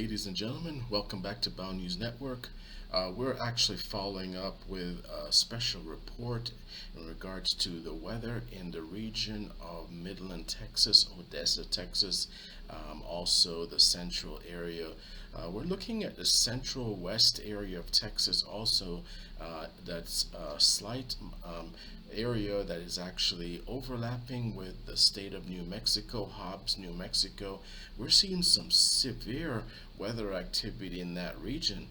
ladies and gentlemen. Welcome back to Bound News Network. We're actually following up with a special report in regards to the weather in the region of Midland, Texas, Odessa, Texas, also the central area. We're looking at the central west area of Texas also. That's a slight area that is actually overlapping with the state of New Mexico, Hobbs, New Mexico. We're seeing some severe weather activity in that region.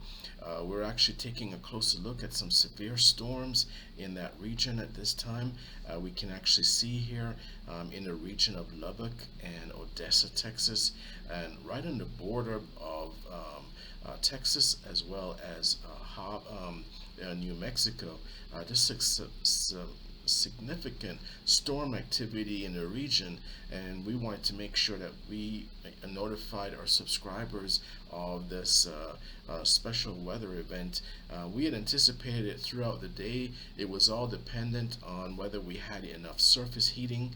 We're actually taking a closer look at some severe storms in that region at this time. We can actually see here in the region of Lubbock and Odessa, Texas, and right on the border of Texas as well as New Mexico. Just significant storm activity in the region, and we wanted to make sure that we notified our subscribers of this special weather event. We had anticipated it throughout the day. It was all dependent on whether we had enough surface heating,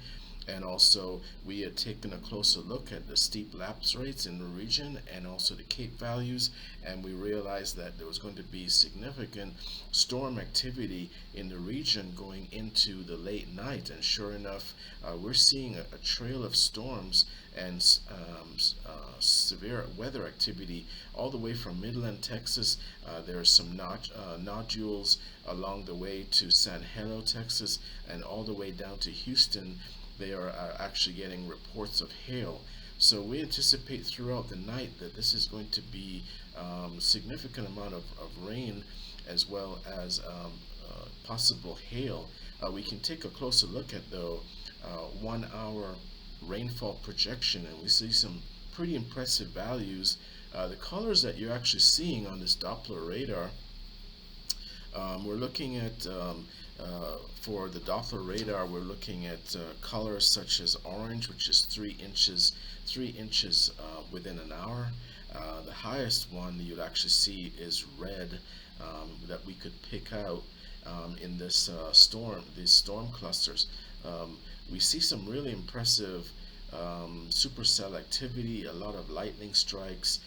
and also we had taken a closer look at the steep lapse rates in the region and also the Cape values, and we realized that there was going to be significant storm activity in the region going into the late night. And sure enough, we're seeing a trail of storms and severe weather activity all the way from Midland, Texas. There are some nodules along the way to San Angelo, Texas, and all the way down to Houston. They are actually getting reports of hail. So we anticipate throughout the night that this is going to be significant amount of rain as well as possible hail. We can take a closer look at the 1 hour rainfall projection, and we see some pretty impressive values. The colors that you're actually seeing on this Doppler radar, we're looking at for the Doppler radar, we're looking at colors such as orange, which is 3 inches within an hour. The highest one you'll actually see is red, that we could pick out in this these storm clusters. We see some really impressive supercell activity, a lot of lightning strikes.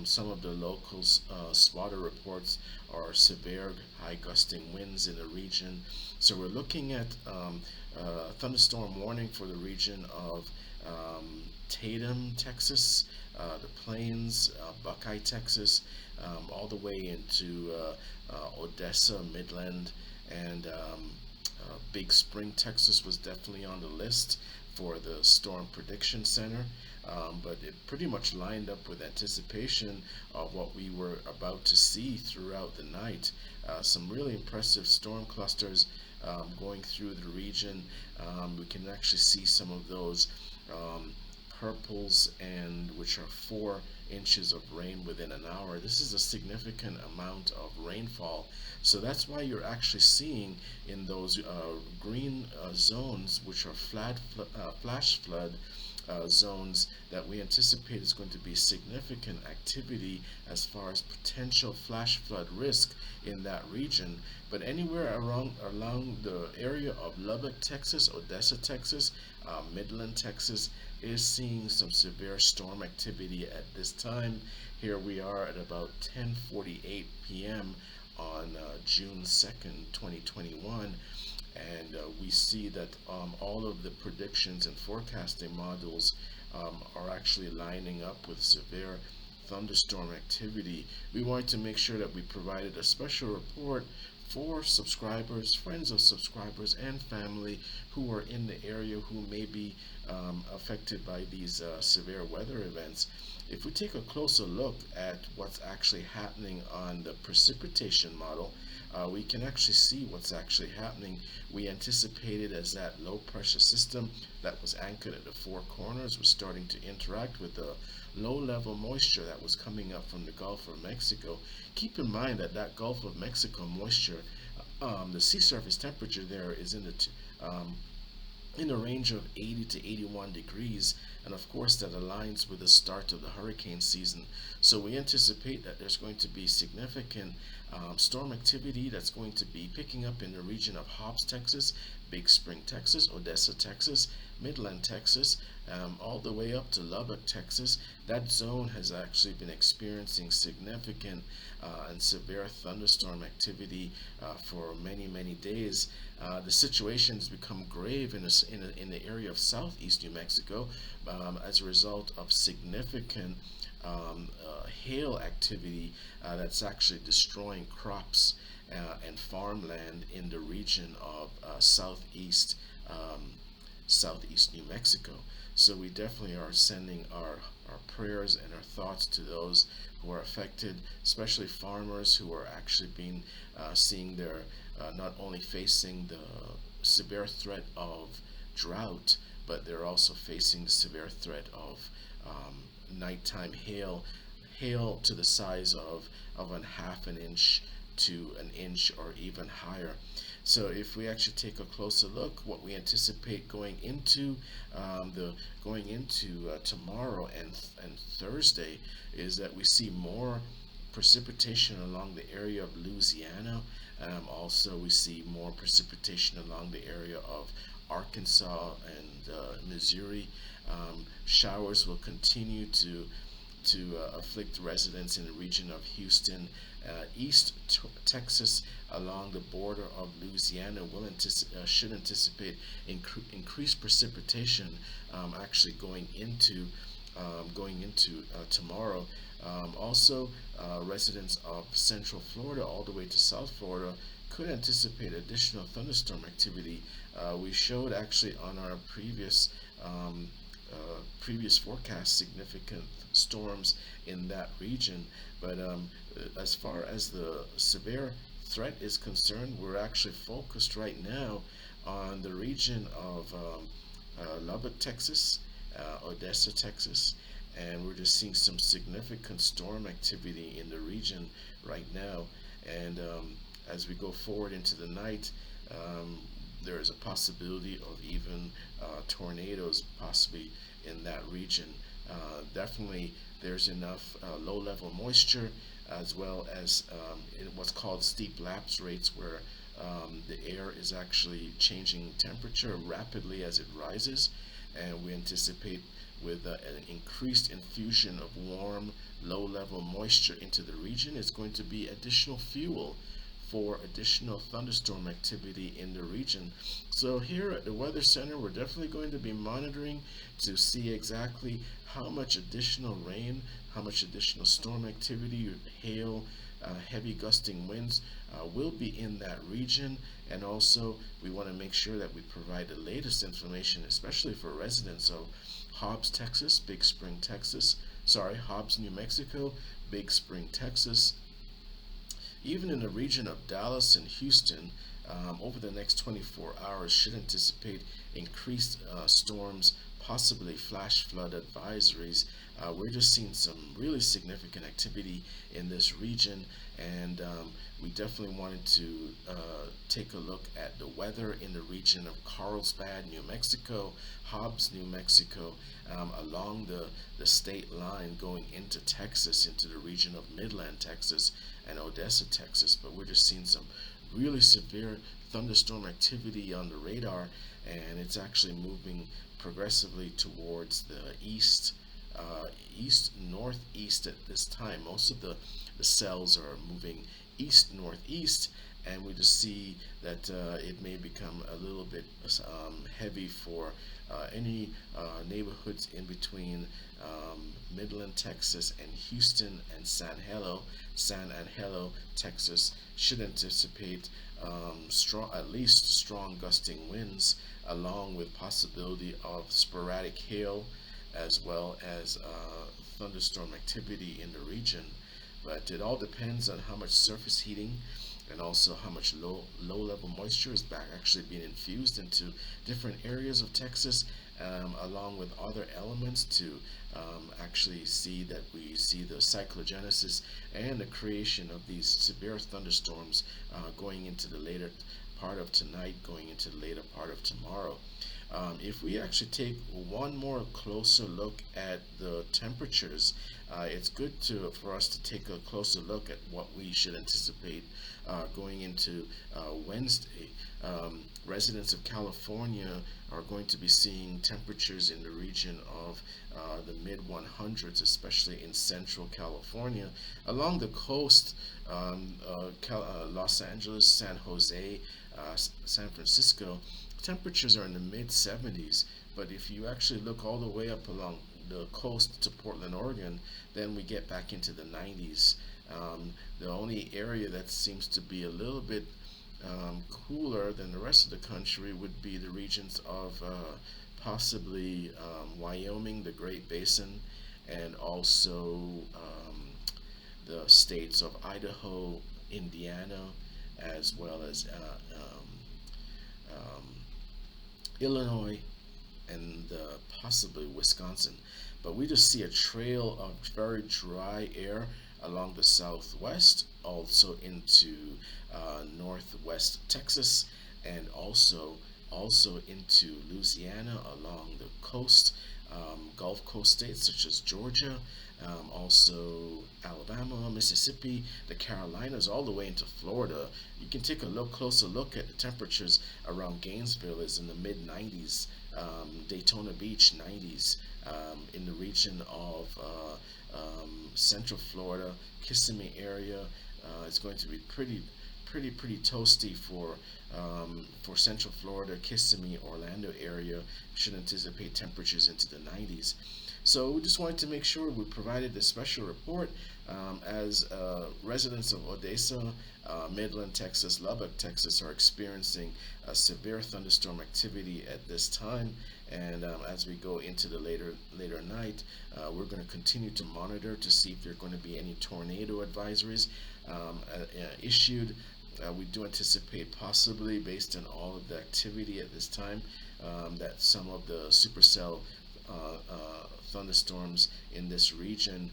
Some of the local spotter reports are severe high gusting winds in the region. So we're looking at thunderstorm warning for the region of Tatum, Texas, the Plains, Buckeye, Texas, all the way into Odessa, Midland, and Big Spring, Texas was definitely on the list for the Storm Prediction Center. But it pretty much lined up with anticipation of what we were about to see throughout the night. Some really impressive storm clusters going through the region. We can actually see some of those purples, and which are 4 inches of rain within an hour. This is a significant amount of rainfall. So that's why you're actually seeing in those green zones, which are flash flood zones, that we anticipate is going to be significant activity as far as potential flash flood risk in that region. But anywhere along the area of Lubbock, Texas, Odessa, Texas, Midland, Texas is seeing some severe storm activity at this time. Here we are at about 10:48 p.m. on June 2nd, 2021. And we see that all of the predictions and forecasting modules are actually lining up with severe thunderstorm activity. We wanted to make sure that we provided a special report for subscribers, friends of subscribers, and family who are in the area who may be affected by these severe weather events. If we take a closer look at what's actually happening on the precipitation model, we can actually see what's actually happening. We anticipated as that low pressure system that was anchored at the four corners was starting to interact with the low level moisture that was coming up from the Gulf of Mexico. Keep in mind that that Gulf of Mexico moisture, the sea surface temperature there is in the range of 80 to 81 degrees, and of course that aligns with the start of the hurricane season. So we anticipate that there's going to be significant storm activity that's going to be picking up in the region of Hobbs, Texas, Big Spring, Texas, Odessa, Texas, Midland, Texas, all the way up to Lubbock, Texas. That zone has actually been experiencing significant and severe thunderstorm activity for many, many days. The situation has become grave in the area of southeast New Mexico as a result of significant hail activity that's actually destroying crops and farmland in the region of um, southeast New Mexico. So we definitely are sending our prayers and our thoughts to those who are affected, especially farmers who are actually being seeing their not only facing the severe threat of drought, but they're also facing the severe threat of nighttime hail to the size of a half an inch to an inch or even higher. So if we actually take a closer look, what we anticipate going into tomorrow and Thursday is that we see more precipitation along the area of Louisiana. Also, we see more precipitation along the area of Arkansas and Missouri. Showers will continue to afflict residents in the region of Houston. Texas, along the border of Louisiana, should anticipate increased precipitation actually going into tomorrow. Also, residents of Central Florida all the way to South Florida could anticipate additional thunderstorm activity. We showed actually on our previous forecast significant storms in that region, but as far as the severe threat is concerned, we're actually focused right now on the region of Lubbock, Texas, Odessa, Texas, and we're just seeing some significant storm activity in the region right now. And as we go forward into the night, there is a possibility of even tornadoes possibly in that region. Definitely, there's enough low-level moisture as well as in what's called steep lapse rates, where the air is actually changing temperature rapidly as it rises, and we anticipate with an increased infusion of warm, low-level moisture into the region, it's going to be additional fuel for additional thunderstorm activity in the region. So here at the Weather Center, we're definitely going to be monitoring to see exactly how much additional rain, how much additional storm activity, hail, heavy gusting winds will be in that region. And also, we want to make sure that we provide the latest information, especially for residents of Hobbs, Texas, Big Spring, Texas, Hobbs, New Mexico, Big Spring, Texas. Even in the region of Dallas and Houston, over the next 24 hours, should anticipate increased storms, possibly flash flood advisories. We're just seeing some really significant activity in this region, and we definitely wanted to take a look at the weather in the region of Carlsbad, New Mexico, Hobbs, New Mexico, along the state line going into Texas, into the region of Midland, Texas, and Odessa, Texas. But we're just seeing some really severe thunderstorm activity on the radar, and it's actually moving progressively towards the east northeast at this time. Most of the cells are moving east northeast, and we just see that it may become a little bit heavy for any neighborhoods in between Midland, Texas, and Houston and San Angelo, Texas. Should anticipate at least strong gusting winds, along with possibility of sporadic hail, as well as thunderstorm activity in the region. But it all depends on how much surface heating and also how much low-level moisture is actually being infused into different areas of Texas, along with other elements to actually see that we see the cyclogenesis and the creation of these severe thunderstorms going into the later part of tonight, going into the later part of tomorrow. If we actually take one more closer look at the temperatures, it's good for us to take a closer look at what we should anticipate going into Wednesday. Residents of California are going to be seeing temperatures in the region of the mid 100s, especially in central California. Along the coast, Los Angeles, San Jose, San Francisco, temperatures are in the mid 70s. But if you actually look all the way up along the coast to Portland, Oregon, then we get back into the 90s. The only area that seems to be a little bit cooler than the rest of the country would be the regions of possibly Wyoming, the Great Basin, and also the states of Idaho, Indiana, as well as Illinois, and possibly Wisconsin. But we just see a trail of very dry air along the southwest, also into northwest Texas, and also into Louisiana along the coast, Gulf Coast states such as Georgia, also Alabama, Mississippi, the Carolinas, all the way into Florida. You can take a closer look at the temperatures around Gainesville is in the mid 90s, Daytona Beach 90s, in the region of Central Florida, Kissimmee area. It's going to be pretty toasty for Central Florida, Kissimmee, Orlando area. Should anticipate temperatures into the 90s. So we just wanted to make sure we provided this special report as residents of Odessa, Midland, Texas, Lubbock, Texas are experiencing a severe thunderstorm activity at this time. And as we go into the later night, we're going to continue to monitor to see if there are going to be any tornado advisories issued. We do anticipate possibly, based on all of the activity at this time, that some of the supercell thunderstorms in this region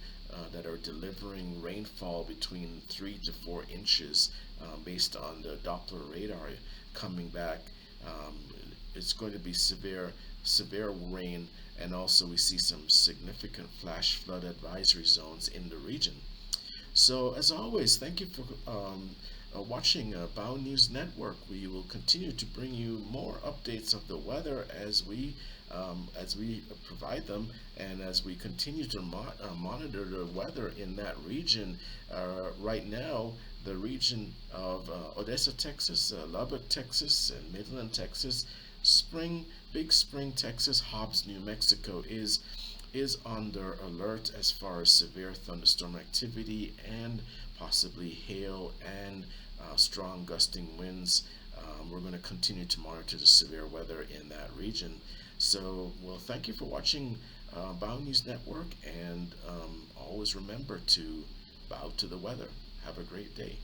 that are delivering rainfall between 3 to 4 inches based on the Doppler radar coming back. It's going to be severe rain, and also we see some significant flash flood advisory zones in the region. So as always, thank you for watching Bound News Network. We will continue to bring you more updates of the weather as we provide them, and as we continue to monitor the weather in that region. Right now, the region of Odessa, Texas, Lubbock, Texas, and Midland, Texas, Big Spring, Texas, Hobbs, New Mexico is under alert as far as severe thunderstorm activity and possibly hail and strong gusting winds. We're going to continue to monitor the severe weather in that region. So, well, thank you for watching Bound News Network, and always remember to bow to the weather. Have a great day.